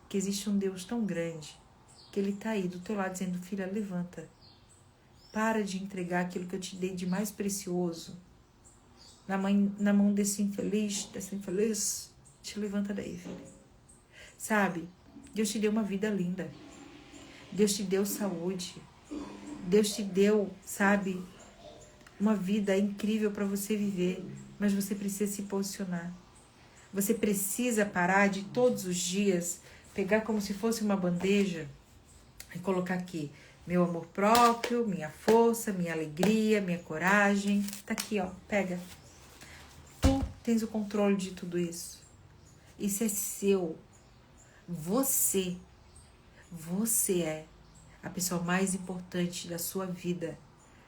que existe um Deus tão grande que Ele está aí do teu lado dizendo, filha, levanta. Para de entregar aquilo que eu te dei de mais precioso na mão desse infeliz, dessa infeliz. Te levanta daí, filha. Sabe? Deus te deu uma vida linda. Deus te deu saúde. Deus te deu, sabe, uma vida incrível para você viver. Mas você precisa se posicionar. Você precisa parar de todos os dias pegar como se fosse uma bandeja e colocar aqui meu amor próprio, minha força, minha alegria, minha coragem. Tá aqui, ó, pega. Tu tens o controle de tudo isso. Isso é seu. Você é a pessoa mais importante da sua vida.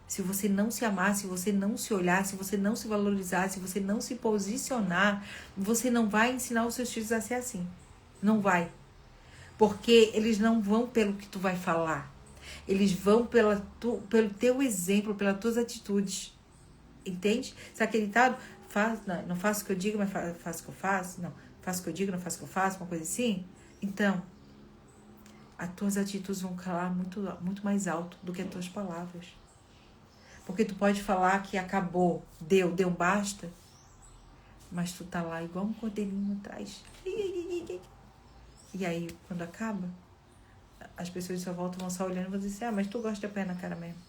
Se você não se amar, se você não se olhar, se você não se valorizar, se você não se posicionar, você não vai ensinar os seus filhos a ser assim. Não vai. Porque eles não vão pelo que tu vai falar. Eles vão pelo teu exemplo, pelas tuas atitudes. Entende? Sabe aquele ditado? Não faço o que eu digo, mas faço o que eu faço. Não, faço o que eu digo, não faço o que eu faço. Uma coisa assim. Então, as tuas atitudes vão calar muito, muito mais alto do que as tuas palavras. Porque tu pode falar que acabou, deu basta, mas tu tá lá igual um cordeirinho atrás. E aí, quando acaba, as pessoas de sua volta vão só olhando e vão dizer assim, mas tu gosta de pé na cara mesmo.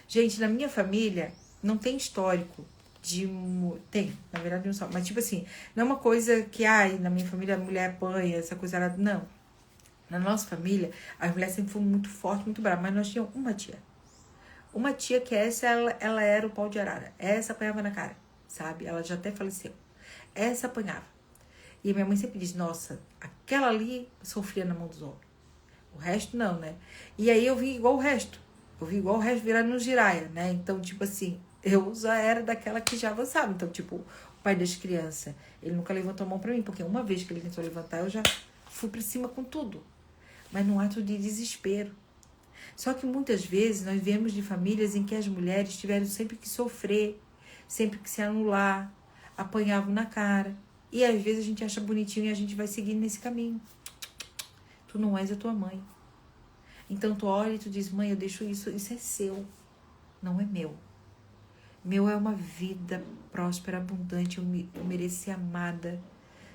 Gente, na minha família, não tem histórico de... Tem, na verdade não só. Mas tipo assim, não é uma coisa que, na minha família a mulher apanha, essa coisa... Não. Na nossa família, as mulheres sempre foram muito fortes, muito bravas, mas nós tínhamos uma tia. Uma tia que ela era o pau de arara. Essa apanhava na cara, sabe? Ela já até faleceu. Essa apanhava. E a minha mãe sempre diz, nossa, aquela ali sofria na mão dos homens. O resto não, né? E aí eu vi igual o resto. Eu vi igual o resto virar no giraia, né? Então, tipo assim, eu já era daquela que já avançava. Então, tipo, o pai das crianças, ele nunca levantou a mão pra mim, porque uma vez que ele tentou levantar, eu já fui pra cima com tudo. Mas num ato de desespero. Só que muitas vezes nós vemos de famílias em que as mulheres tiveram sempre que sofrer, sempre que se anular, apanhavam na cara. E às vezes a gente acha bonitinho e a gente vai seguindo nesse caminho. Tu não és a tua mãe. Então tu olha e tu diz, mãe, eu deixo isso é seu, não é meu. Meu é uma vida próspera, abundante, eu mereço ser amada,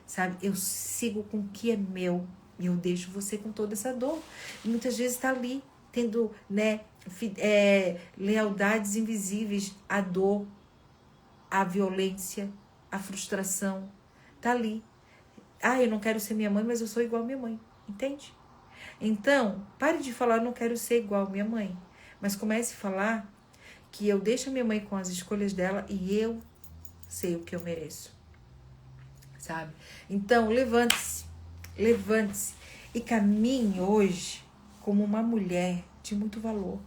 sabe? Eu sigo com o que é meu e eu deixo você com toda essa dor. E muitas vezes tá ali, tendo, né, lealdades invisíveis, a dor, a violência, a frustração, tá ali. Eu não quero ser minha mãe, mas eu sou igual a minha mãe, entende? Então, pare de falar, eu não quero ser igual a minha mãe, mas comece a falar que eu deixo a minha mãe com as escolhas dela e eu sei o que eu mereço, sabe? Então, levante-se e caminhe hoje como uma mulher de muito valor.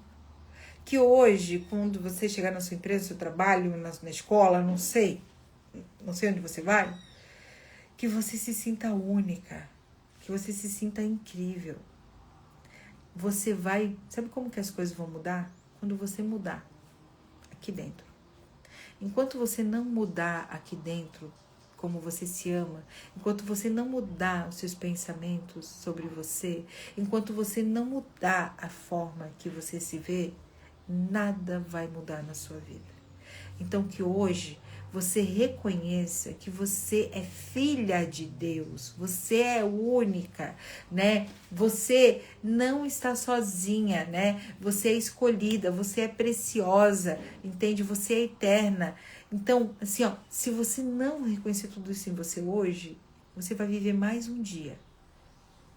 Que hoje, quando você chegar na sua empresa, no seu trabalho, na escola, não sei onde você vai, que você se sinta única, que você se sinta incrível. Você vai... Sabe como que as coisas vão mudar? Quando você mudar aqui dentro. Enquanto você não mudar aqui dentro como você se ama, enquanto você não mudar os seus pensamentos sobre você, enquanto você não mudar a forma que você se vê, nada vai mudar na sua vida. Então que hoje você reconheça que você é filha de Deus, você é única, né? Você não está sozinha, né? Você é escolhida, você é preciosa, entende? Você é eterna. Então, assim, se você não reconhecer tudo isso em você hoje, você vai viver mais um dia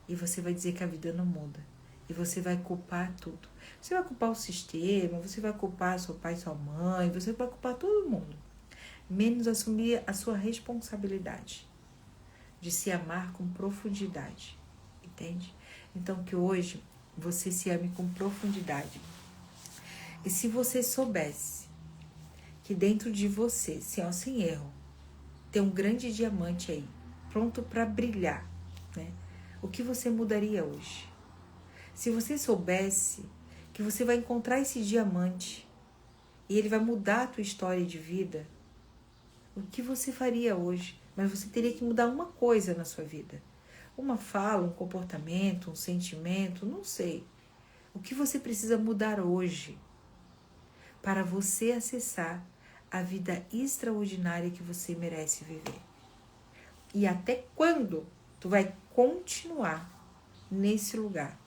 e você vai dizer que a vida não muda. E você vai culpar tudo. Você vai culpar o sistema, você vai culpar seu pai e sua mãe, você vai culpar todo mundo. Menos assumir a sua responsabilidade de se amar com profundidade. Entende? Então que hoje você se ame com profundidade. E se você soubesse que dentro de você, sem erro, tem um grande diamante aí, pronto para brilhar, né? O que você mudaria hoje? Se você soubesse que você vai encontrar esse diamante e ele vai mudar a tua história de vida, o que você faria hoje? Mas você teria que mudar uma coisa na sua vida. Uma fala, um comportamento, um sentimento, não sei. O que você precisa mudar hoje para você acessar a vida extraordinária que você merece viver? E até quando tu vai continuar nesse lugar,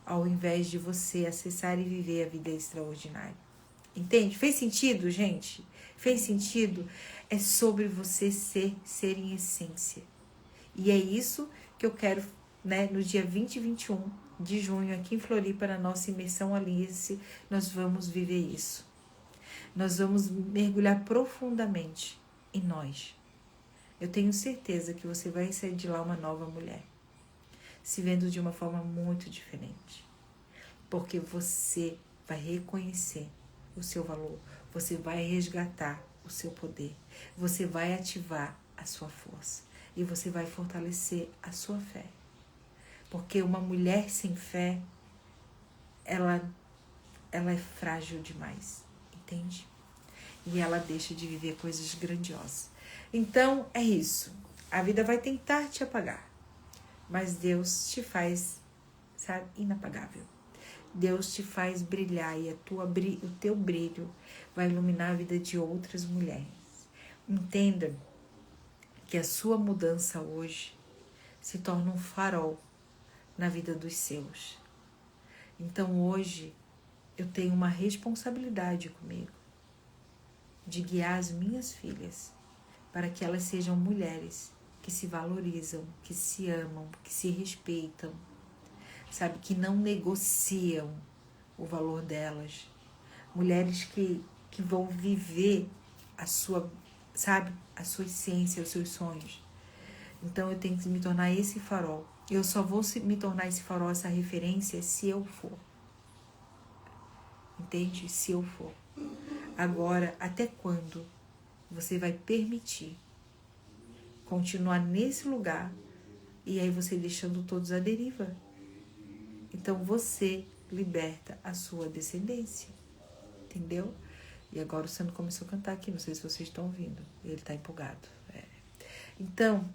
ao invés de você acessar e viver a vida extraordinária? Entende? Fez sentido, gente? Fez sentido? É sobre você ser em essência. E é isso que eu quero, né, no dia 20 e 21 de junho, aqui em Floripa, na nossa imersão Alinhe-se, nós vamos viver isso. Nós vamos mergulhar profundamente em nós. Eu tenho certeza que você vai sair de lá uma nova mulher, se vendo de uma forma muito diferente. Porque você vai reconhecer o seu valor, você vai resgatar o seu poder, você vai ativar a sua força e você vai fortalecer a sua fé. Porque uma mulher sem fé, ela é frágil demais, entende? E ela deixa de viver coisas grandiosas. Então, é isso. A vida vai tentar te apagar, mas Deus te faz, sabe, inapagável. Deus te faz brilhar e o teu brilho vai iluminar a vida de outras mulheres. Entenda que a sua mudança hoje se torna um farol na vida dos seus. Então hoje eu tenho uma responsabilidade comigo de guiar as minhas filhas para que elas sejam mulheres que se valorizam, que se amam, que se respeitam, sabe, que não negociam o valor delas. Mulheres que vão viver a sua, sabe, a sua essência, os seus sonhos. Então eu tenho que me tornar esse farol. Eu só vou me tornar esse farol, essa referência, se eu for. Entende? Se eu for. Agora, até quando você vai permitir continuar nesse lugar e aí você deixando todos à deriva? Então você liberta a sua descendência, entendeu? E agora o Sandro começou a cantar aqui, não sei se vocês estão ouvindo, ele tá empolgado. Então,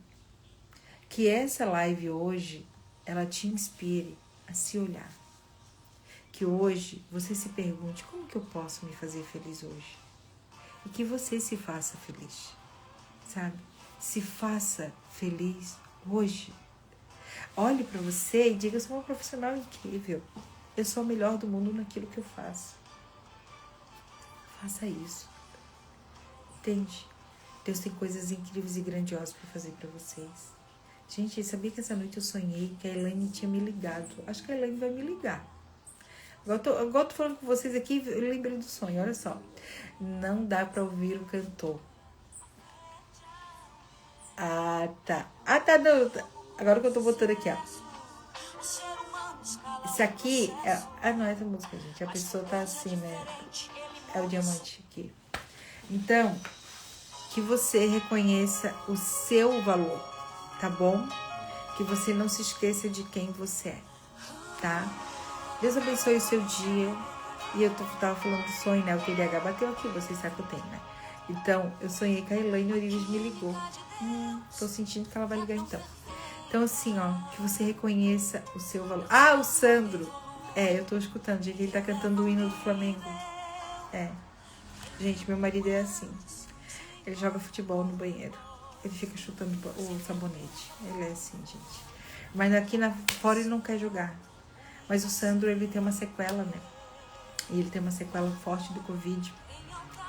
que essa live hoje, ela te inspire a se olhar. Que hoje você se pergunte, como que eu posso me fazer feliz hoje? E que você se faça feliz, sabe? Se faça feliz hoje. Olhe para você e diga, eu sou uma profissional incrível. Eu sou a melhor do mundo naquilo que eu faço. Faça isso. Entende? Deus tem coisas incríveis e grandiosas para fazer para vocês. Gente, sabia que essa noite eu sonhei que a Elaine tinha me ligado. Acho que a Elaine vai me ligar. Agora eu tô falando com vocês aqui, eu lembrei do sonho, olha só. Não dá para ouvir o cantor. Ah, tá. Não. Agora que eu tô botando aqui, ó. Isso aqui é... não é essa música, gente. A pessoa tá assim, né? É o diamante aqui. Então, que você reconheça o seu valor, tá bom? Que você não se esqueça de quem você é, tá? Deus abençoe o seu dia. E eu tava falando do sonho, né? O TDAH bateu aqui, vocês sabem que eu tenho, né? Então, eu sonhei que a Elaine Orives me ligou. Tô sentindo que ela vai ligar então. Então, assim, ó, que você reconheça o seu valor. Ah, o Sandro! Eu tô escutando, gente, ele tá cantando o hino do Flamengo. Gente, meu marido é assim. Ele joga futebol no banheiro. Ele fica chutando o sabonete. Ele é assim, gente. Mas aqui fora ele não quer jogar. Mas o Sandro, ele tem uma sequela, né? E ele tem uma sequela forte do Covid.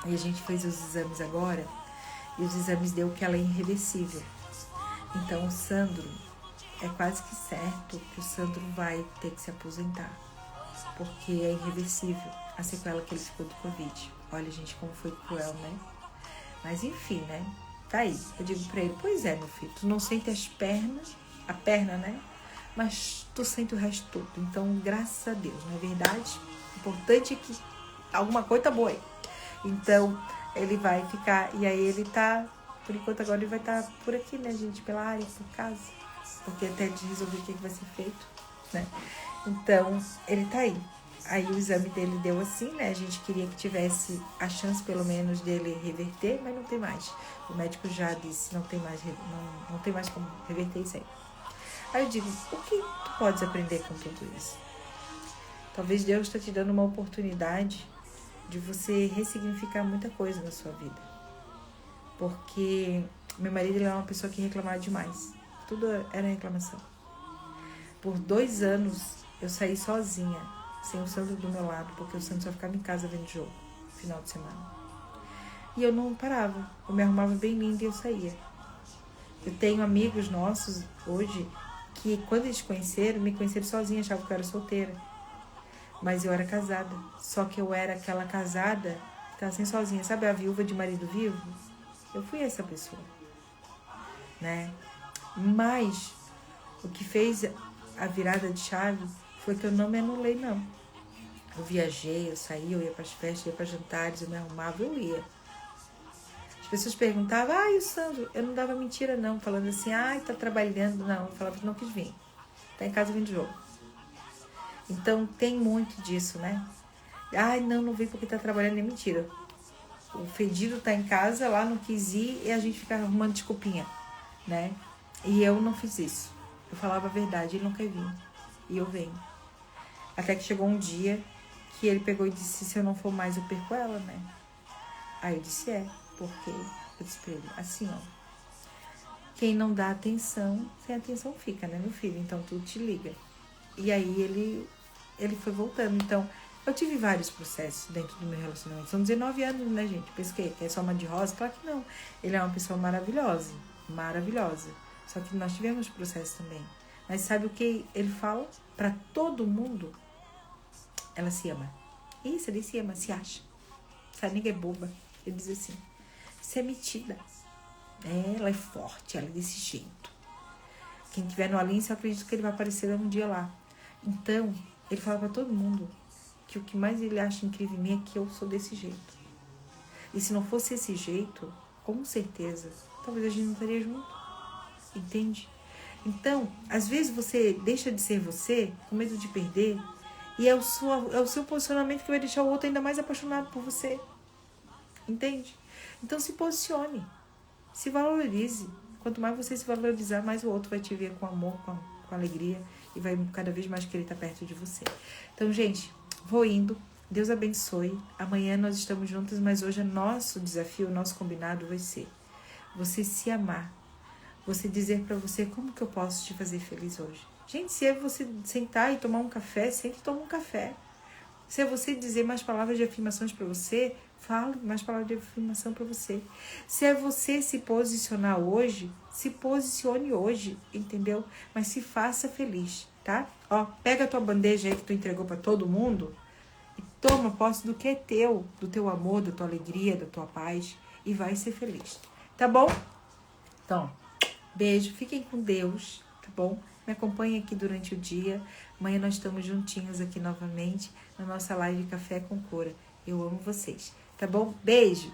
E a gente fez os exames agora. E os exames deu que ela é irreversível. Então, o Sandro é quase que certo que o Sandro vai ter que se aposentar, porque é irreversível a sequela que ele ficou do Covid. Olha, gente, como foi cruel, né? Mas enfim, né? Tá aí. Eu digo pra ele, pois é, meu filho, tu não sente as pernas, a perna, né? Mas tu sente o resto todo. Então, graças a Deus, não é verdade? O importante é que alguma coisa tá boa aí. Então, ele vai ficar, e aí ele tá, por enquanto agora ele vai estar por aqui, né, gente? Pela área, por casa. Porque até de resolver o que vai ser feito, né? Então, ele tá aí. Aí o exame dele deu assim, né? A gente queria que tivesse a chance, pelo menos, dele reverter, mas não tem mais. O médico já disse, não tem mais como reverter isso aí. Aí eu digo, o que tu podes aprender com tudo isso? Talvez Deus está te dando uma oportunidade de você ressignificar muita coisa na sua vida. Porque meu marido, ele é uma pessoa que reclamava demais. Tudo era reclamação. Por 2 anos, eu saí sozinha, sem o Sandro do meu lado, porque o Sandro só ficava em casa vendo jogo, final de semana. E eu não parava. Eu me arrumava bem linda e eu saía. Eu tenho amigos nossos hoje que, quando eles me conheceram sozinha, achavam que eu era solteira. Mas eu era casada. Só que eu era aquela casada que estava assim sozinha. Sabe a viúva de marido vivo? Eu fui essa pessoa, né? Mas o que fez a virada de chave foi que eu não me anulei, não. Eu viajei, eu saía, eu ia para as festas, eu ia para jantares, eu me arrumava, eu ia. As pessoas perguntavam, e o Sandro? Eu não dava mentira, não, falando assim, tá trabalhando. Não, eu falava que não quis vir. Tá em casa vendo jogo. Então, tem muito disso, né? Não vem porque tá trabalhando, é mentira. O fedido tá em casa, lá não quis ir, e a gente fica arrumando desculpinha, né? E eu não fiz isso. Eu falava a verdade, ele não quer vir. E eu venho. Até que chegou um dia que ele pegou e disse, se eu não for mais, eu perco ela, né? Aí eu disse, porque eu disse pra ele, assim, quem não dá atenção, sem atenção fica, né, meu filho? Então tudo te liga. E aí ele foi voltando. Então, eu tive vários processos dentro do meu relacionamento. São 19 anos, né, gente? Pensei que é só uma de rosa? Claro que não. Ele é uma pessoa maravilhosa. Maravilhosa. Só que nós tivemos processos também. Mas sabe o que ele fala? Pra todo mundo, ela se ama. Isso, ele se ama, se acha. Essa nega é boba. Ele diz assim, você é metida. Ela é forte, ela é desse jeito. Quem tiver no Aliança, eu acredito que ele vai aparecer um dia lá. Então, ele fala pra todo mundo que o que mais ele acha incrível em mim é que eu sou desse jeito. E se não fosse esse jeito, com certeza, talvez a gente não estaria junto. Entende? Então, às vezes você deixa de ser você, com medo de perder, e é o seu posicionamento que vai deixar o outro ainda mais apaixonado por você. Entende? Então, se posicione. Se valorize. Quanto mais você se valorizar, mais o outro vai te ver com amor, com alegria, e vai cada vez mais querer estar perto de você. Então, gente, vou indo. Deus abençoe. Amanhã nós estamos juntos, mas hoje é nosso desafio, nosso combinado vai ser você se amar. Você dizer pra você, como que eu posso te fazer feliz hoje? Gente, se é você sentar e tomar um café, sente e toma um café. Se é você dizer mais palavras de afirmações pra você, fale mais palavras de afirmação pra você. Se é você se posicionar hoje, se posicione hoje, entendeu? Mas se faça feliz, tá? Pega a tua bandeja aí que tu entregou pra todo mundo e toma posse do que é teu, do teu amor, da tua alegria, da tua paz, e vai ser feliz, tá bom? Então, beijo, fiquem com Deus, tá bom? Me acompanhem aqui durante o dia. Amanhã nós estamos juntinhos aqui novamente na nossa live Café com Cura. Eu amo vocês, tá bom? Beijo!